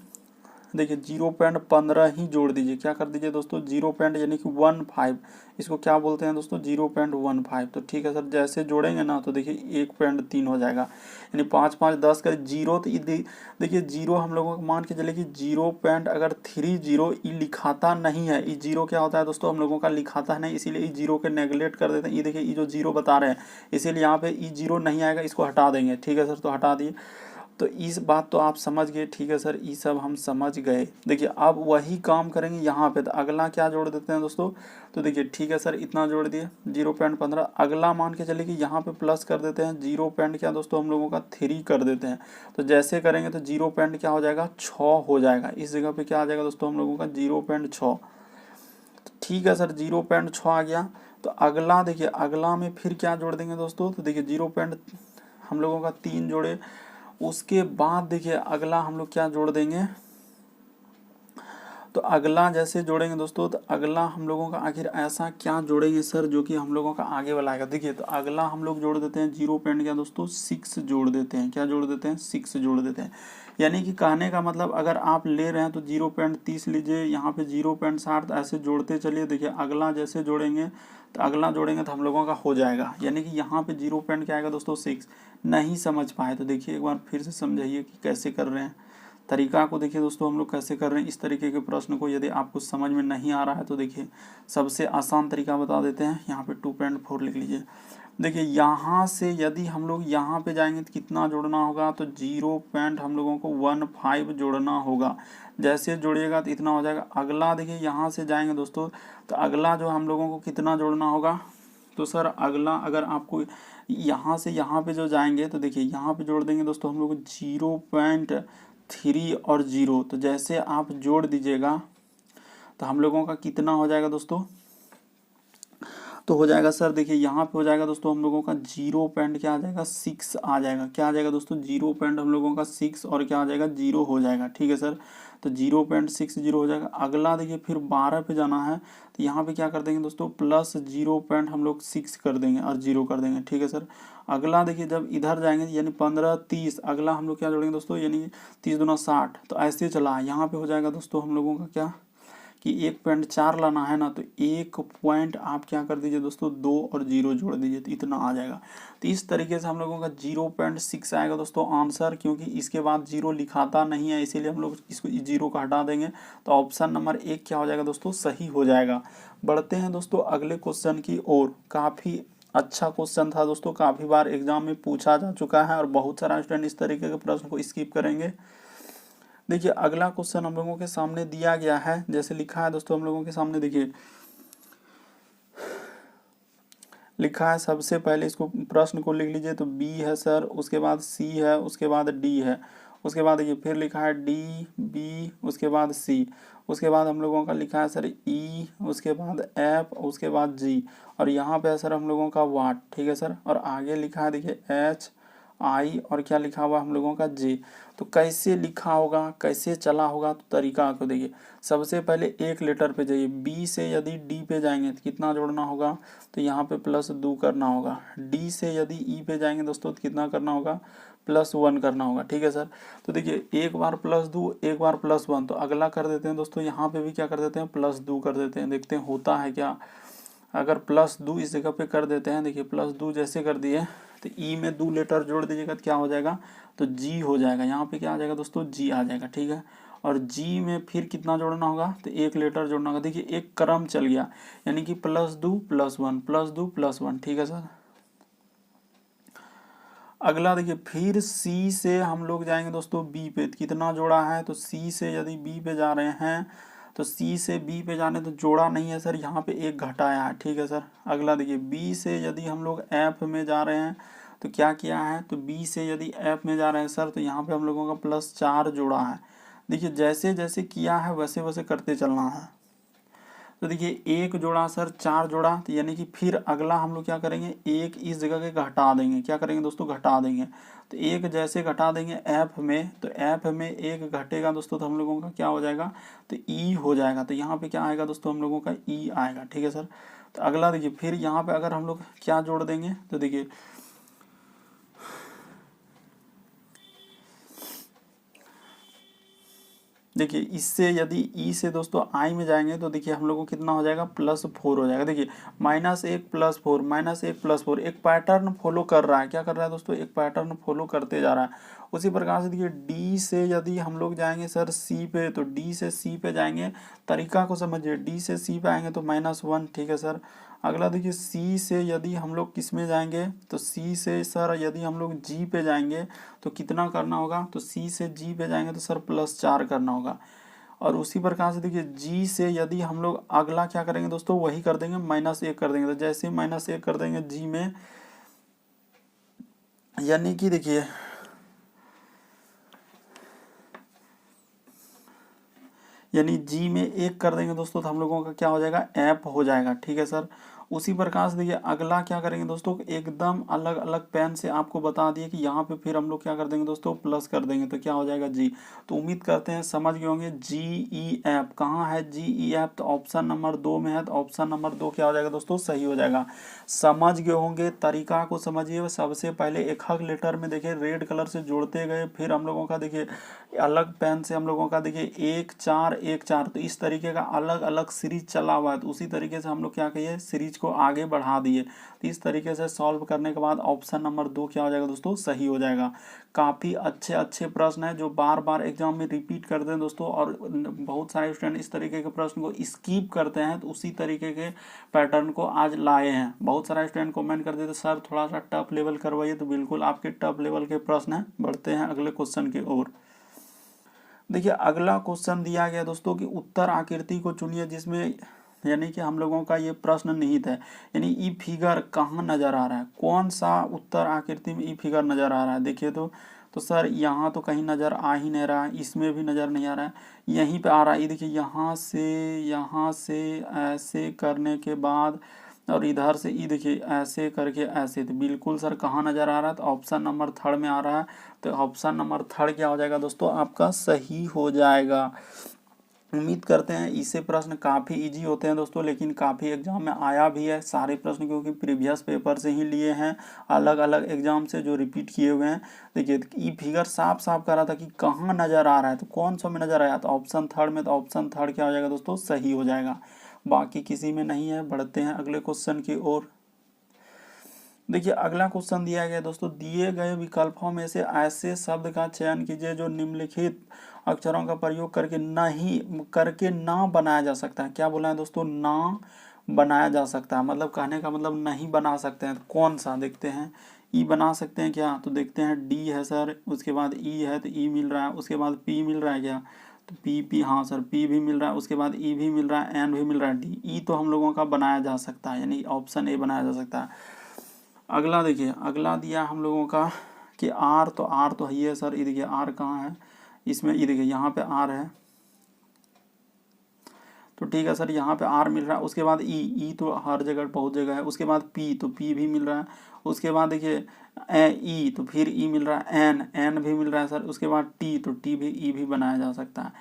देखिए 0.15 ही जोड़ दीजिए। क्या कर दीजिए दोस्तों, 0 पॉइंट यानी कि 15, इसको क्या बोलते हैं दोस्तों, 0.15। तो ठीक है सर, जैसे जोड़ेंगे ना तो देखिए 1.3 हो जाएगा, यानी 5 5 10 का जीरो। तो देखिए जीरो हम लोगों को मान के चले कि 0 पॉइंट अगर 30 ये लिखाता नहीं है, ये जीरो क्या होता है दोस्तों हम लोगों का लिखाता है नहीं, इसीलिए इस जीरो के नेगलेक्ट कर देते हैं। ये देखिए ये जो जीरो बता रहे हैं, इसीलिए यहाँ पे ये जीरो नहीं आएगा, इसको हटा देंगे। ठीक है सर, तो हटा दिए। तो इस बात तो आप समझ गए, ठीक है सर, ये सब हम समझ गए। देखिए अब वही काम करेंगे यहाँ पे। तो अगला क्या जोड़ देते हैं दोस्तों, तो देखिए ठीक है सर, इतना जोड़ दिए 0.15। अगला मान के चलिए कि यहाँ पे प्लस कर देते हैं, 0 पॉइंट क्या दोस्तों हम लोगों का 3 कर देते हैं। तो जैसे करेंगे तो 0 पॉइंट क्या हो जाएगा, 6 हो जाएगा। इस जगह पे क्या आ जाएगा दोस्तों हम लोगों का 0.6। ठीक है सर, 0.6 आ गया। तो अगला देखिए, अगला में फिर क्या जोड़ देंगे दोस्तों, तो देखिए 0 पॉइंट हम लोगों का 3 जोड़े। उसके बाद देखिए अगला हम लोग क्या जोड़ देंगे, तो अगला जैसे जोड़ेंगे दोस्तों, तो अगला हम लोगों का आखिर ऐसा क्या जोड़ेंगे सर जो कि हम लोगों का आगे वाला आएगा। देखिए तो अगला हम लोग जोड़ देते हैं 0 क्या दोस्तों 6 जोड़ देते हैं। क्या जोड़ देते हैं 6 जोड़ देते हैं। यानी कि कहने का मतलब अगर आप ले रहे हैं तो 0.30 लीजिए, यहाँ पे 0.60 ऐसे जोड़ते चलिए। देखिए अगला जैसे जोड़ेंगे तो अगला जोड़ेंगे तो हम लोगों का हो जाएगा। यानी कि यहाँ पे 0 क्या आएगा दोस्तों 6। नहीं समझ पाए तो देखिए एक बार फिर से समझाइए कि कैसे कर रहे हैं। तरीका को देखिए दोस्तों हम लोग कैसे कर रहे हैं। इस तरीके के प्रश्न को यदि आपको समझ में नहीं आ रहा है तो देखिए सबसे आसान तरीका बता देते हैं। यहाँ पे 2.4 लिख लीजिए। देखिए यहाँ से यदि हम लोग यहाँ पे जाएंगे तो कितना जोड़ना होगा, तो 0 हम लोगों को 15 जोड़ना होगा। जैसे जोड़िएगा तो इतना हो जाएगा। अगला देखिए यहाँ से जाएंगे दोस्तों तो अगला जो हम लोगों को कितना जोड़ना होगा, तो सर अगला अगर आपको यहाँ से यहाँ पे जो जाएंगे तो देखिए यहाँ पे जोड़ देंगे दोस्तों हम लोग 0.3 और 0। तो जैसे आप जोड़ दीजिएगा तो हम लोगों का कितना हो जाएगा दोस्तों, तो हो जाएगा सर देखिए यहाँ पे हो जाएगा दोस्तों हम लोगों का 0 क्या आ जाएगा 6 आ जाएगा। क्या आ जाएगा दोस्तों 0 हम लोगों का 6 और क्या आ जाएगा 0 हो जाएगा। ठीक है सर, तो 0.60 हो जाएगा। अगला देखिए फिर 12 पे जाना है तो यहाँ पे क्या कर देंगे दोस्तों प्लस 0 हम लोग 6 कर देंगे और 0 कर देंगे। ठीक है सर, अगला देखिए जब इधर जाएंगे यानी 15 30 अगला हम लोग क्या जोड़ेंगे दोस्तों, यानी 30 दूना 60। तो ऐसे चला यहाँ पे हो जाएगा दोस्तों हम लोगों का क्या कि 1.4 लाना है ना, तो 1 पॉइंट आप क्या कर दीजिए दोस्तों 2 और 0 जोड़ दीजिए तो इतना आ जाएगा। तो इस तरीके से हम लोगों का 0.6 आएगा दोस्तों आंसर, क्योंकि इसके बाद 0 लिखाता नहीं है इसीलिए हम लोग इसको 0 का हटा देंगे। तो ऑप्शन नंबर 1 क्या हो जाएगा दोस्तों सही हो जाएगा। बढ़ते हैं दोस्तों अगले क्वेश्चन की ओर। काफ़ी अच्छा क्वेश्चन था दोस्तों, काफ़ी बार एग्जाम में पूछा जा चुका है और बहुत सारा स्टूडेंट इस तरीके के प्रश्न को स्किप करेंगे। देखिए अगला क्वेश्चन हम लोगों के सामने दिया गया है, जैसे लिखा है दोस्तों हम लोगों के सामने। देखिए लिखा है, सबसे पहले इसको प्रश्न को लिख लीजिए। तो बी है सर, उसके बाद सी है, उसके बाद डी है, उसके बाद देखिए फिर लिखा है डी बी, उसके बाद सी, उसके बाद हम लोगों का लिखा है सर ई, उसके बाद एफ, उसके बाद जी, और यहाँ पे है सर हम लोगों का वाट। ठीक है सर, और आगे लिखा है देखिए एच आई और क्या लिखा हुआ हम लोगों का जे। तो कैसे लिखा होगा कैसे चला होगा, तो तरीका को देखिए। सबसे पहले एक लेटर पे जाइए, बी से यदि डी पे जाएंगे तो कितना जोड़ना होगा, तो यहाँ पे +2 करना होगा। डी से यदि ई पे जाएंगे दोस्तों तो कितना करना होगा +1 करना होगा। ठीक है सर, तो देखिए एक बार +2 एक बार +1, तो अगला कर देते हैं दोस्तों यहाँ पे भी क्या कर देते हैं +2 कर देते हैं। देखते हैं होता है क्या। अगर +2 इस जगह पे कर देते हैं, देखिए +2 जैसे कर दिए तो ई में 2 लेटर जोड़ दीजिएगा तो क्या हो जाएगा, तो जी हो जाएगा। यहाँ पे क्या आ जाएगा दोस्तों जी आ जाएगा। ठीक है, और जी में फिर कितना जोड़ना होगा, तो एक लेटर जोड़ना होगा। देखिए एक क्रम चल गया, यानी कि +2 +1 +2 +1। ठीक है सर, अगला देखिए फिर सी से हम लोग जाएंगे दोस्तों बी पे। कितना जोड़ा है, तो सी से यदि बी पे जा रहे हैं तो सी से बी पे जाने तो जोड़ा नहीं है सर, यहाँ पे एक घटाया है। ठीक है सर, अगला देखिए बी से यदि हम लोग एफ में जा रहे हैं तो क्या किया है, तो बी से यदि एफ में जा रहे हैं सर तो यहाँ पे हम लोगों का +4 जोड़ा है। देखिए जैसे जैसे किया है वैसे वैसे करते चलना है। तो देखिए एक जोड़ा सर 4 जोड़ा, तो यानी कि फिर अगला हम लोग क्या करेंगे, एक इस जगह के घटा देंगे। क्या करेंगे दोस्तों घटा देंगे। तो एक जैसे घटा देंगे एफ में, तो एफ में एक घटेगा दोस्तों तो हम लोगों का क्या हो जाएगा, तो ई हो जाएगा। तो यहाँ पे क्या आएगा दोस्तों हम लोगों का ई आएगा। ठीक है सर, तो अगला देखिए फिर यहाँ पे अगर हम लोग क्या जोड़ देंगे, तो देखिए देखिए इससे यदि ई से दोस्तों आई में जाएंगे तो देखिए हम लोग को कितना हो जाएगा +4 हो जाएगा। देखिए -1 +4 -1 +4 एक पैटर्न फॉलो कर रहा है। क्या कर रहा है दोस्तों, एक पैटर्न फॉलो करते जा रहा है। उसी प्रकार से देखिए डी से यदि हम लोग जाएंगे सर सी पे, तो डी से सी पे जाएंगे। तरीका को समझिए, डी से सी पे आएंगे तो -1। ठीक है सर, अगला देखिए सी से यदि हम लोग किस में जाएंगे, तो सी से सर यदि हम लोग जी पे जाएंगे तो कितना करना होगा, तो सी से जी पे जाएंगे तो सर +4 करना होगा। और उसी प्रकार से देखिए जी से यदि हम लोग अगला क्या करेंगे दोस्तों, वही कर देंगे -1 कर देंगे। तो जैसे ही -1 कर देंगे जी में, यानी कि देखिए यानी जी में 1 कर देंगे दोस्तों तो हम लोगों का क्या हो जाएगा एफ हो जाएगा। ठीक है सर, उसी प्रकार से देखिए अगला क्या करेंगे दोस्तों, एकदम अलग अलग पेन से आपको बता दिए कि यहाँ पे फिर हम लोग क्या कर देंगे दोस्तों, प्लस कर देंगे, तो क्या हो जाएगा जी। तो उम्मीद करते हैं समझ गए होंगे। GEF कहाँ है, GEF तो ऑप्शन नंबर 2 में है, तो ऑप्शन नंबर 2 क्या हो जाएगा दोस्तों, सही हो जाएगा। समझ गए होंगे, तरीका को समझिए। सबसे पहले एक हक लेटर में देखिए रेड कलर से जोड़ते गए, फिर हम लोगों का देखिए अलग पेन से हम लोगों का देखिए 1 4 1 4, तो इस तरीके का अलग अलग सीरीज चला हुआ है। तो उसी तरीके से हम लोग क्या कहिए, सीरीज को आगे बढ़ा दिए। तो इस तरीके से सॉल्व करने के बाद ऑप्शन नंबर 2 क्या हो जाएगा दोस्तों, सही हो जाएगा। काफ़ी अच्छे अच्छे प्रश्न हैं जो बार बार एग्जाम में रिपीट करते हैं दोस्तों, और बहुत सारे स्टूडेंट इस तरीके के प्रश्न को स्किप करते हैं, तो उसी तरीके के पैटर्न को आज लाए हैं। बहुत सारे स्टूडेंट कमेंट करते थे सर थोड़ा सा टफ लेवल करवाइए, तो बिल्कुल आपके टफ लेवल के प्रश्न हैं। बढ़ते हैं अगले क्वेश्चन की ओर। देखिए अगला क्वेश्चन दिया गया दोस्तों कि उत्तर आकृति को चुनिए जिसमें, यानी कि हम लोगों का ये प्रश्न निहित है, यानी ई फिगर कहाँ नजर आ रहा है, कौन सा उत्तर आकृति में ई फिगर नजर आ रहा है। देखिए तो सर यहाँ तो कहीं नजर आ ही नहीं रहा है, इसमें भी नजर नहीं आ रहा है, यहीं पे आ रहा है। ये देखिए यहाँ से ऐसे करने के बाद और इधर से ये देखिए ऐसे करके ऐसे, तो बिल्कुल सर कहाँ नजर आ रहा है, तो ऑप्शन नंबर 3 में आ रहा है। तो ऑप्शन नंबर 3 क्या हो जाएगा दोस्तों, आपका सही हो जाएगा। उम्मीद करते हैं इससे प्रश्न काफ़ी इजी होते हैं दोस्तों, लेकिन काफ़ी एग्जाम में आया भी है सारे प्रश्न, क्योंकि प्रीवियस पेपर से ही लिए हैं, अलग अलग एग्जाम से जो रिपीट किए हुए हैं। देखिए ई फिगर साफ साफ कर रहा था कि कहाँ नज़र आ रहा है, तो कौन सा में नज़र आया, तो ऑप्शन 3 में, तो ऑप्शन 3 क्या हो जाएगा दोस्तों, सही हो जाएगा। बाकी किसी में नहीं है। बढ़ते हैं अगले क्वेश्चन की ओर। देखिए अगला क्वेश्चन दिया गया दोस्तों, दिए गए विकल्पों में से ऐसे शब्द का चयन कीजिए जो निम्नलिखित अक्षरों का प्रयोग करके ना बनाया जा सकता है। क्या बोला है दोस्तों, ना बनाया जा सकता है, मतलब कहने का मतलब नहीं बना सकते हैं। तो कौन सा देखते हैं, ई बना सकते हैं क्या, तो देखते हैं डी है सर, उसके बाद ई है तो ई मिल रहा है, उसके बाद पी मिल रहा है क्या, तो पी हाँ सर पी भी मिल रहा है, उसके बाद ई भी मिल रहा है, एन भी मिल रहा है, डी ई तो हम लोगों का बनाया जा सकता है, यानी ऑप्शन ए बनाया जा सकता है। अगला देखिए, अगला दिया हम लोगों का कि आर तो है ही है सर, ये देखिए आर कहाँ है इसमें, ये देखिए यहाँ पे आर है, तो ठीक है सर यहाँ पे आर मिल रहा है। उसके बाद ई तो हर जगह बहुत जगह है, उसके बाद पी तो पी भी मिल रहा है, उसके बाद देखिए ई तो फिर ई मिल रहा है, एन भी मिल रहा है सर, उसके बाद टी तो टी भी ई भी बनाया जा सकता है।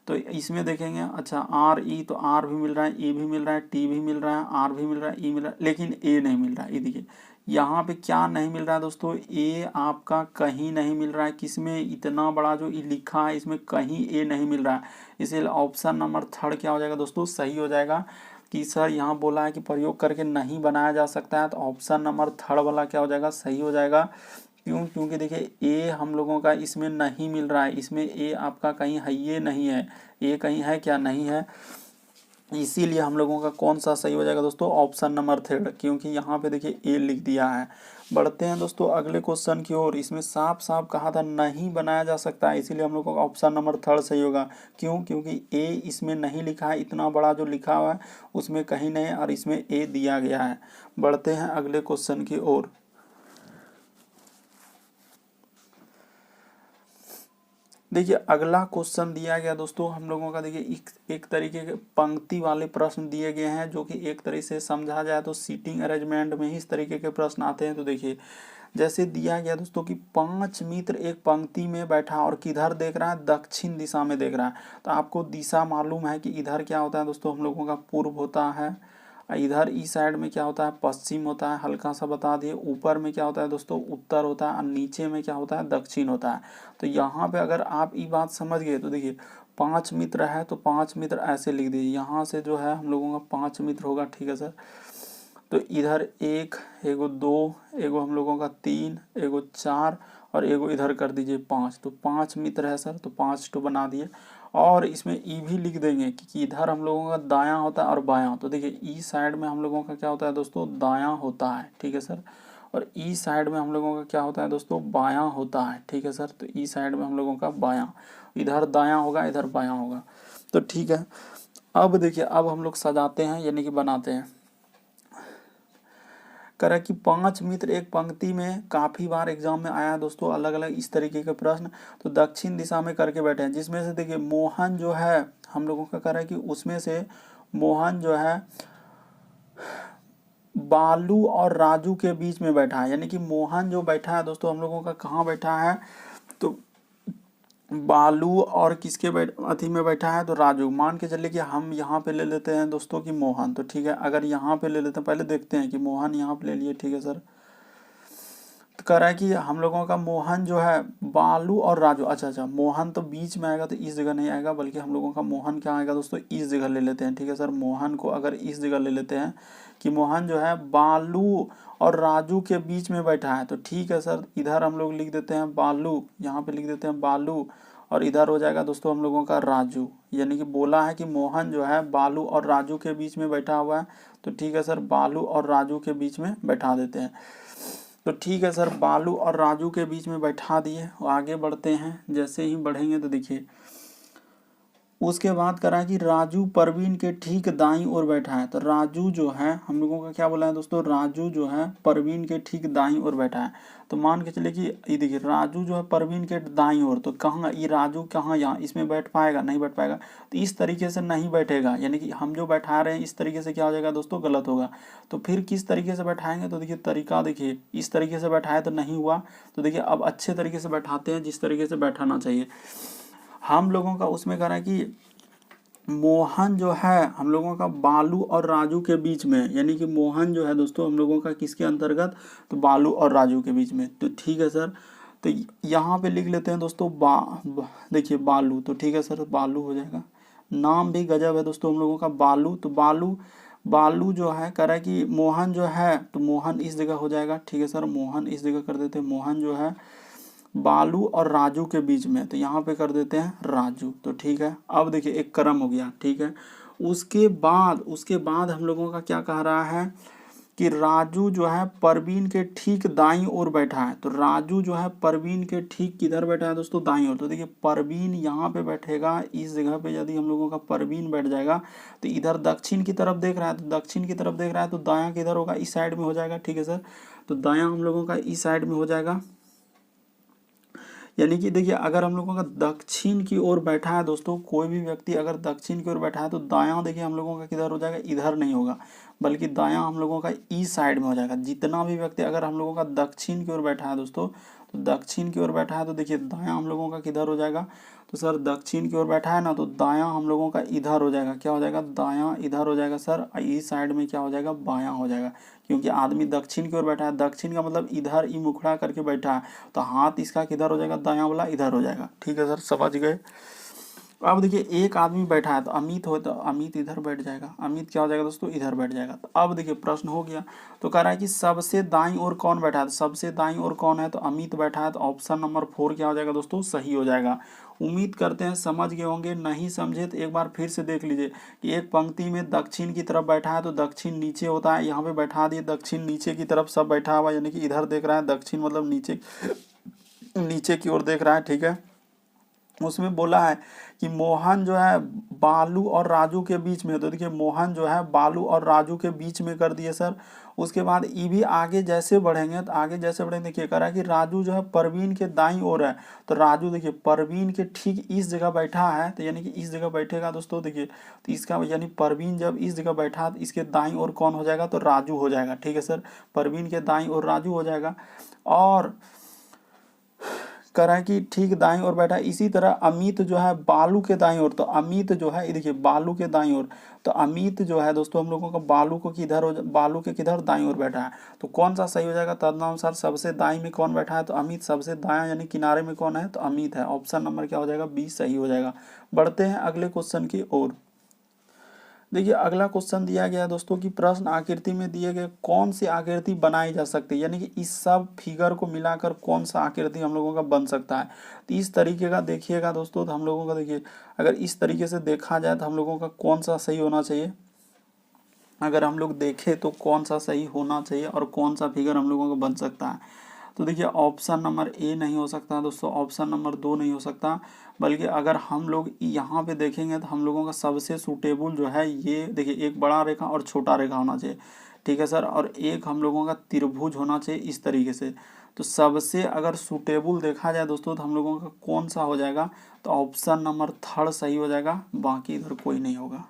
तो इसमें देखेंगे, अच्छा आर ई तो आर भी मिल रहा है, ई भी मिल रहा है, टी भी मिल रहा है, आर भी मिल रहा है, ई मिल रहा है, लेकिन ए नहीं मिल रहा है। ये देखिए यहाँ पे क्या नहीं मिल रहा है दोस्तों, ए आपका कहीं नहीं मिल रहा है। किसमें, इतना बड़ा जो ई लिखा है इसमें कहीं ए नहीं मिल रहा है, इसलिए ऑप्शन नंबर 3 क्या हो जाएगा दोस्तों, सही हो जाएगा। कि सर यहाँ बोला है कि प्रयोग करके नहीं बनाया जा सकता है, तो ऑप्शन नंबर 3 वाला क्या हो जाएगा, सही हो जाएगा। क्यों, क्योंकि देखिए ए हम लोगों का इसमें नहीं मिल रहा है, इसमें ए आपका कहीं है ये नहीं है, ए कहीं है क्या, नहीं है, इसीलिए हम लोगों का कौन सा सही हो जाएगा दोस्तों, ऑप्शन नंबर 3, क्योंकि यहाँ पे देखिए ए लिख दिया है। बढ़ते हैं दोस्तों अगले क्वेश्चन की ओर। इसमें साफ साफ कहा था नहीं बनाया जा सकता है, इसीलिए हम लोग का ऑप्शन नंबर 3 सही होगा। क्यों, क्योंकि ए इसमें नहीं लिखा है, इतना बड़ा जो लिखा हुआ है उसमें कहीं नहीं, और इसमें ए दिया गया है। बढ़ते हैं अगले क्वेश्चन की ओर। देखिए अगला क्वेश्चन दिया गया दोस्तों हम लोगों का, देखिए एक तरीके के पंक्ति वाले प्रश्न दिए गए हैं, जो कि एक तरीके से समझा जाए तो सीटिंग अरेंजमेंट में ही इस तरीके के प्रश्न आते हैं। तो देखिए जैसे दिया गया दोस्तों कि 5 मित्र एक पंक्ति में बैठा और किधर देख रहा है, दक्षिण दिशा में देख रहा है। तो आपको दिशा मालूम है कि इधर क्या होता है दोस्तों, हम लोगों का पूर्व होता है, इधर इस साइड में क्या होता है, पश्चिम होता है, हल्का सा बता दिए। ऊपर में क्या होता है दोस्तों, उत्तर होता है, और नीचे में क्या होता है, दक्षिण होता है। तो यहाँ पे अगर आप ये बात समझ गए तो देखिए 5 मित्र है, तो 5 मित्र ऐसे लिख दीजिए, यहाँ से जो है हम लोगों का 5 मित्र होगा, ठीक है सर। तो इधर एक, एगो 2, एगो हम लोगों का 3, एगो 4, और एगो इधर कर दीजिए 5, तो 5 मित्र है सर, तो 5 तो बना दिए। और इसमें ई भी लिख देंगे कि इधर हम लोगों का दायां होता है और बायां। तो देखिए ई साइड में हम लोगों का क्या होता है दोस्तों, दायां होता है, ठीक है सर, और ई साइड में हम लोगों का क्या होता है दोस्तों, बायां होता है, ठीक है सर। तो ई साइड में हम लोगों का बायां, इधर दायां होगा, इधर बायां होगा, तो ठीक है। अब देखिए अब हम लोग सजाते हैं, यानी कि बनाते हैं। करें कि 5 मित्र एक पंक्ति में, काफ़ी बार एग्जाम में आया है दोस्तों अलग अलग इस तरीके के प्रश्न। तो दक्षिण दिशा में करके बैठे हैं, जिसमें से देखिए मोहन जो है हम लोगों का कह रहा है कि उसमें से मोहन जो है बालू और राजू के बीच में बैठा है, यानी कि मोहन जो बैठा है दोस्तों हम लोगों का कहाँ बैठा है, तो बालू और किसके अथी में बैठा है, तो राजू। मान के चलिए कि हम यहाँ पे ले लेते हैं दोस्तों कि मोहन, तो ठीक है, अगर यहाँ पे ले लेते हैं, पहले देखते हैं कि मोहन यहाँ पे ले लिए, ठीक है सर। तो कह रहा है कि हम लोगों का मोहन जो है बालू और राजू, अच्छा मोहन तो बीच में आएगा तो इस जगह नहीं आएगा, बल्कि हम लोगों का मोहन क्या आएगा दोस्तों, इस जगह ले लेते हैं, ठीक है सर। मोहन को अगर इस जगह ले लेते हैं कि मोहन जो है बालू और राजू के बीच में बैठा है, तो ठीक है सर, इधर हम लोग लिख देते हैं बालू, यहाँ पे लिख देते हैं बालू, और इधर हो जाएगा दोस्तों हम लोगों का राजू। यानी कि बोला है कि मोहन जो है बालू और राजू के बीच में बैठा हुआ है, तो ठीक है सर, बालू और राजू के बीच में बैठा देते हैं। तो ठीक है सर, बालू और राजू के बीच में बैठा दिए, आगे बढ़ते हैं। जैसे ही बढ़ेंगे तो देखिए उसके बाद करा कि राजू परवीन के ठीक दाईं ओर बैठा है, तो राजू जो है हम लोगों का क्या बोला है दोस्तों, राजू जो है परवीन के ठीक दाईं ओर बैठा है। तो मान के चलिए कि ये देखिए राजू जो है परवीन के दाईं ओर, तो कहाँ ये राजू कहाँ, यहाँ इसमें बैठ पाएगा, नहीं बैठ पाएगा, तो इस तरीके से नहीं बैठेगा, यानी कि हम जो बैठा रहे हैं इस तरीके से क्या हो जाएगा दोस्तों, गलत होगा। तो फिर किस तरीके से बैठाएंगे, तो देखिए तरीका देखिए, इस तरीके से बैठाए तो नहीं हुआ, तो देखिए अब अच्छे तरीके से बैठाते हैं, जिस तरीके से बैठाना चाहिए। हम लोगों का उसमें कह रहा है कि मोहन जो है हम लोगों का बालू और राजू के बीच में, यानी कि मोहन जो है दोस्तों हम लोगों का किसके अंतर्गत, तो बालू और राजू के बीच में। तो ठीक है सर, तो यहाँ पे लिख लेते हैं दोस्तों देखिए बालू, तो ठीक है सर, बालू हो जाएगा। नाम भी गजब है दोस्तों हम लोगों का, बालू, तो बालू जो है कह रहा है कि मोहन जो है, तो मोहन इस जगह हो जाएगा, ठीक है सर, मोहन इस जगह कर देते हैं, मोहन जो है बालू और राजू के बीच में, तो यहाँ पे कर देते हैं राजू। तो ठीक है, अब देखिए एक क्रम हो गया, ठीक है। उसके बाद हम लोगों का क्या कह रहा है कि राजू जो है परवीन के ठीक दाईं ओर बैठा है, तो राजू जो है परवीन के ठीक किधर बैठा है दोस्तों, दाईं ओर। तो देखिए परवीन यहाँ पे बैठेगा, इस जगह पे यदि हम लोगों का परवीन बैठ जाएगा, तो इधर दक्षिण की तरफ देख रहा है, तो दक्षिण की तरफ देख रहा है, तो दायां किधर होगा, इस साइड में हो जाएगा, ठीक है सर। तो दायां हम लोगों का इस साइड में हो जाएगा, यानी कि देखिए अगर हम लोगों का दक्षिण की ओर बैठा है दोस्तों, कोई भी व्यक्ति अगर दक्षिण की ओर बैठा है, तो दायां देखिए हम लोगों का किधर हो जाएगा, इधर नहीं होगा, बल्कि दायां हम लोगों का ईस्ट साइड में हो जाएगा। जितना भी व्यक्ति अगर हम लोगों का दक्षिण की ओर बैठा है दोस्तों, तो दक्षिण की ओर बैठा है, तो देखिए दायां हम लोगों का किधर हो जाएगा, तो सर दक्षिण की ओर बैठा है ना, तो दायां हम लोगों का इधर हो जाएगा, क्या हो जाएगा, दायां इधर हो जाएगा सर, इस साइड में क्या हो जाएगा, बायां हो जाएगा। क्योंकि आदमी दक्षिण की ओर बैठा है, दक्षिण का मतलब इधर ही मुखड़ा करके बैठा है, तो हाथ इसका किधर हो जाएगा, दायां वाला इधर हो जाएगा, ठीक है सर, समझ गए। अब देखिए एक आदमी बैठा है, तो अमित हो, तो अमित इधर बैठ जाएगा, अमित क्या हो जाएगा दोस्तों, इधर बैठ जाएगा। तो अब देखिए प्रश्न हो गया, तो कह रहा है कि सबसे दाईं ओर कौन बैठा है, तो सबसे दाईं ओर कौन है, तो अमित बैठा है, तो ऑप्शन नंबर 4 क्या हो जाएगा दोस्तों, सही हो जाएगा। उम्मीद करते हैं समझ गए होंगे, नहीं समझे तो एक बार फिर से देख लीजिए कि एक पंक्ति में दक्षिण की तरफ बैठा है, तो दक्षिण नीचे होता है, यहाँ पे बैठा दिए दक्षिण नीचे की तरफ सब बैठा हुआ, यानी कि इधर देख रहा है, दक्षिण मतलब नीचे की ओर देख रहा है, ठीक है। उसमें बोला है कि मोहन जो है बालू और राजू के बीच में, तो देखिए मोहन जो है बालू और राजू के बीच में कर दिए सर। उसके बाद ये भी आगे जैसे बढ़ेंगे, तो आगे जैसे बढ़ेंगे देखिए कह रहा है कि राजू जो है परवीन के दाईं ओर है, तो राजू देखिए परवीन के ठीक इस जगह बैठा है, तो यानी कि इस जगह बैठेगा दोस्तों, देखिए तो इसका यानी परवीन जब इस जगह बैठा तो इसके दाईं ओर कौन हो जाएगा, तो राजू हो जाएगा, ठीक है सर, परवीन के दाईं ओर राजू हो जाएगा। और कह रहा है कि ठीक दाईं ओर बैठा है। इसी तरह अमित जो है बालू के दाईं ओर, तो अमित जो है देखिए बालू के दाईं ओर, तो अमित जो है दोस्तों हम लोगों का बालू को किधर हो, बालू के किधर, दाईं ओर बैठा है। तो कौन सा सही हो जाएगा, तदनुसार सबसे दाईं में कौन बैठा है, तो अमित, सबसे दायां यानी किनारे में कौन है, तो अमित है, ऑप्शन नंबर क्या हो जाएगा, बी सही हो जाएगा। बढ़ते हैं अगले क्वेश्चन की ओर। देखिए अगला क्वेश्चन दिया गया है दोस्तों कि प्रश्न आकृति में दिए गए कौन सी आकृति बनाई जा सकती है, यानी कि इस सब फिगर को मिलाकर कौन सा आकृति हम लोगों का बन सकता है। तो इस तरीके का देखिएगा दोस्तों, तो हम लोगों का देखिए अगर इस तरीके से देखा जाए तो हम लोगों का कौन सा सही होना चाहिए, अगर हम लोग देखें तो कौन सा सही होना चाहिए और कौन सा फिगर हम लोगों का बन सकता है। तो देखिए ऑप्शन नंबर ए नहीं हो सकता दोस्तों, ऑप्शन नंबर 2 नहीं हो सकता, बल्कि अगर हम लोग यहाँ पे देखेंगे तो हम लोगों का सबसे सूटेबल जो है ये देखिए एक बड़ा रेखा और छोटा रेखा होना चाहिए, ठीक है सर, और एक हम लोगों का त्रिभुज होना चाहिए इस तरीके से। तो सबसे अगर सूटेबल देखा जाए दोस्तों तो हम लोगों का कौन सा हो जाएगा, तो ऑप्शन नंबर 3 सही हो जाएगा, बाकी इधर कोई नहीं होगा।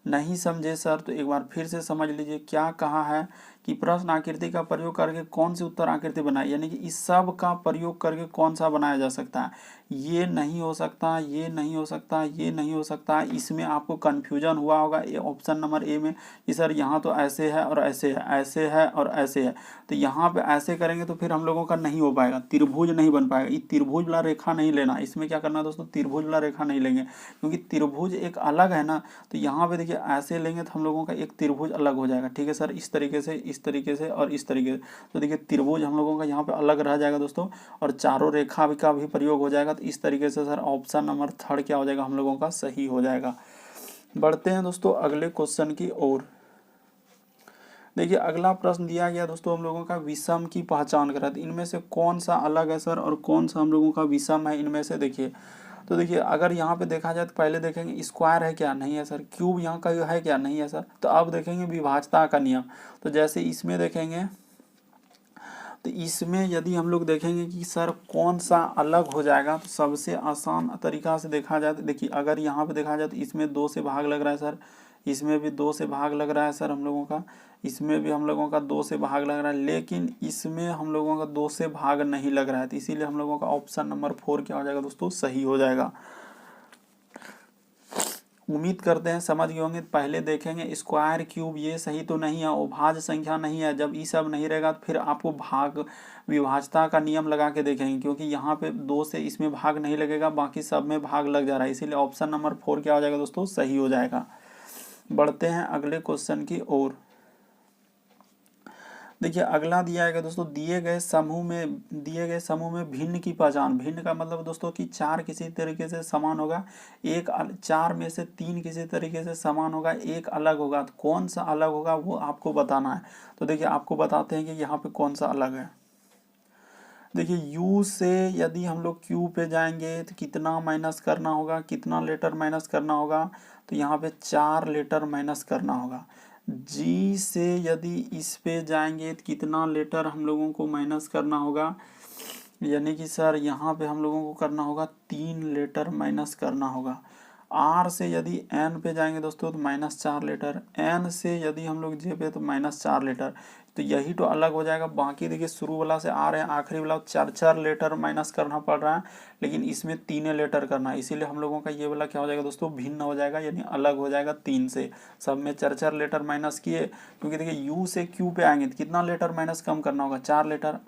नहीं समझे सर तो एक बार फिर से समझ लीजिए क्या कहा है कि प्रश्न आकृति का प्रयोग करके कौन सी उत्तर आकृति बनाए, यानी कि इस सब का प्रयोग करके कौन सा बनाया जा सकता है। ये नहीं हो सकता, ये नहीं हो सकता, ये नहीं हो सकता। इसमें आपको कन्फ्यूजन हुआ होगा ये ऑप्शन नंबर ए में कि सर यहाँ तो ऐसे है और ऐसे है, ऐसे है और ऐसे है, तो यहाँ पे ऐसे करेंगे तो फिर हम लोगों का नहीं हो पाएगा, त्रिभुज नहीं बन पाएगा। ये त्रिभुज वाला रेखा नहीं लेना, इसमें क्या करना है दोस्तों, त्रिभुज वाला रेखा नहीं लेंगे, क्योंकि त्रिभुज एक अलग है ना। तो यहाँ पे देखिए ऐसे लेंगे तो हम लोगों का एक त्रिभुज अलग हो जाएगा। ठीक है सर, इस तरीके से, इस तरीके से और इस तरीके से। तो देखिए त्रिभुज हम लोगों का यहाँ पे अलग रह जाएगा दोस्तों, और चारों रेखा का भी प्रयोग हो जाएगा। तो इस तरीके से सर ऑप्शन नंबर थर्ड क्या हो जाएगा, हम लोगों का सही हो जाएगा। बढ़ते हैं दोस्तों अगले क्वेश्चन की ओर। देखिए अगला प्रश्न दिया गया दोस्तों हम लोगों का विषम की पहचान करा। तो इनमें से कौन सा अलग है सर और कौन सा हम लोगों का विषम है, इनमें से देखिए। तो देखिए अगर यहाँ पे देखा जाए तो पहले देखेंगे स्क्वायर है क्या, नहीं है सर। क्यूब यहाँ का है क्या, नहीं है सर। तो अब देखेंगे विभाजता का नियम। तो जैसे इसमें देखेंगे, तो इसमें यदि हम लोग देखेंगे कि सर कौन सा अलग हो जाएगा, तो सबसे आसान तरीका से देखा जाए तो देखिए अगर यहाँ पे देखा जाए तो इसमें 2 से भाग लग रहा है सर, इसमें भी 2 से भाग लग रहा है सर हम लोगों का, इसमें भी हम लोगों का 2 से भाग लग रहा है, लेकिन इसमें हम लोगों का 2 से भाग नहीं लग रहा है। तो इसीलिए हम लोगों का ऑप्शन नंबर 4 क्या हो जाएगा दोस्तों, सही हो जाएगा। उम्मीद करते हैं समझ गए होंगे। पहले देखेंगे स्क्वायर क्यूब ये सही तो नहीं है, अभाज्य संख्या नहीं है। जब ये सब नहीं रहेगा तो फिर आपको भाग विभाजता का नियम लगा के देखेंगे, क्योंकि यहाँ पे 2 से इसमें भाग नहीं लगेगा, बाकी सब में भाग लग जा रहा है। इसीलिए ऑप्शन नंबर 4 क्या हो जाएगा दोस्तों, सही हो जाएगा। बढ़ते हैं अगले क्वेश्चन की ओर। देखिए अगला दिया है दोस्तों, दिए गए समूह में भिन्न की पहचान। भिन्न का मतलब दोस्तों कि 4 किसी तरीके से समान होगा, 4 में से 3 किसी तरीके से समान होगा, 1 अलग होगा। तो कौन सा अलग होगा वो आपको बताना है। तो देखिए आपको बताते हैं कि यहाँ पे कौन सा अलग है। देखिए u से यदि हम लोग q पे जाएंगे तो कितना माइनस करना होगा, कितना लेटर माइनस करना होगा, तो यहाँ पे 4 लेटर माइनस करना होगा। g से यदि इस पे जाएंगे तो कितना लेटर हम लोगों को माइनस करना होगा, यानी कि सर यहाँ पे हम लोगों को करना होगा 3 लेटर माइनस करना होगा। r से यदि n पे जाएंगे दोस्तों तो -4 लेटर, n से यदि हम लोग j पे तो -4 लेटर। तो यही तो अलग हो जाएगा। बाकी देखिए शुरू वाला से आ रहे हैं, आखिरी वाला 4 लेटर माइनस करना पड़ रहा है, लेकिन इसमें 3 लेटर करना है। इसीलिए हम लोगों का ये वाला क्या हो जाएगा दोस्तों, भिन्न हो जाएगा, यानी अलग हो जाएगा 3 से। सब में 4 लेटर माइनस किए, क्योंकि देखिए u से q पे आएंगे तो कितना लेटर माइनस कम करना होगा, 4 लेटर।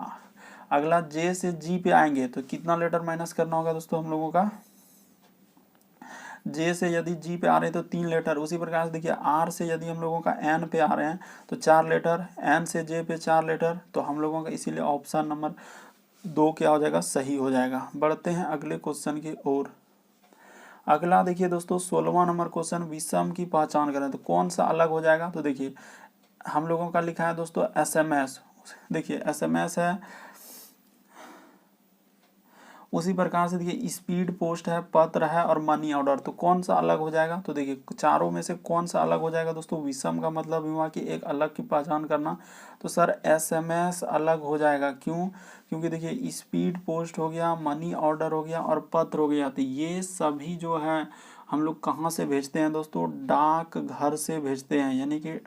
अगला j से g पे आएंगे तो कितना लेटर माइनस करना होगा दोस्तों हम लोगों का, जे से यदि जी पे आ रहे हैं तो 3 लेटर। उसी प्रकार से देखिए आर से यदि हम लोगों का एन पे आ रहे हैं तो 4 लेटर, एन से जे पे 4 लेटर। तो हम लोगों का इसीलिए ऑप्शन नंबर 2 क्या हो जाएगा, सही हो जाएगा। बढ़ते हैं अगले क्वेश्चन की ओर। अगला देखिए दोस्तों 16वां नंबर क्वेश्चन, विषम की पहचान करें। तो कौन सा अलग हो जाएगा, तो देखिए हम लोगों का लिखा है दोस्तों एसएमएस। देखिए एसएमएस है, उसी प्रकार से देखिए स्पीड पोस्ट है, पत्र है और मनी ऑर्डर। तो कौन सा अलग हो जाएगा, तो देखिए चारों में से कौन सा अलग हो जाएगा दोस्तों। विषम का मतलब हुआ कि एक अलग की पहचान करना, तो सर एसएमएस अलग हो जाएगा। क्यों, क्योंकि देखिए स्पीड पोस्ट हो गया, मनी ऑर्डर हो गया और पत्र हो गया। तो ये सभी जो है हम लोग कहाँ से भेजते हैं दोस्तों, डाक घर से भेजते हैं, यानी कि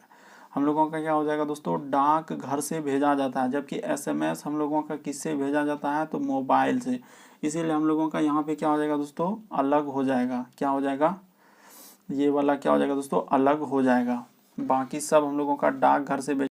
हम लोगों का क्या हो जाएगा दोस्तों, डाक घर से भेजा जाता है। जबकि एसएमएस हम लोगों का किससे भेजा जाता है, तो मोबाइल से। इसीलिए हम लोगों का यहाँ पे क्या हो जाएगा दोस्तों, अलग हो जाएगा। क्या हो जाएगा, ये वाला क्या हो जाएगा दोस्तों, अलग हो जाएगा। बाकी सब हम लोगों का डाक घर से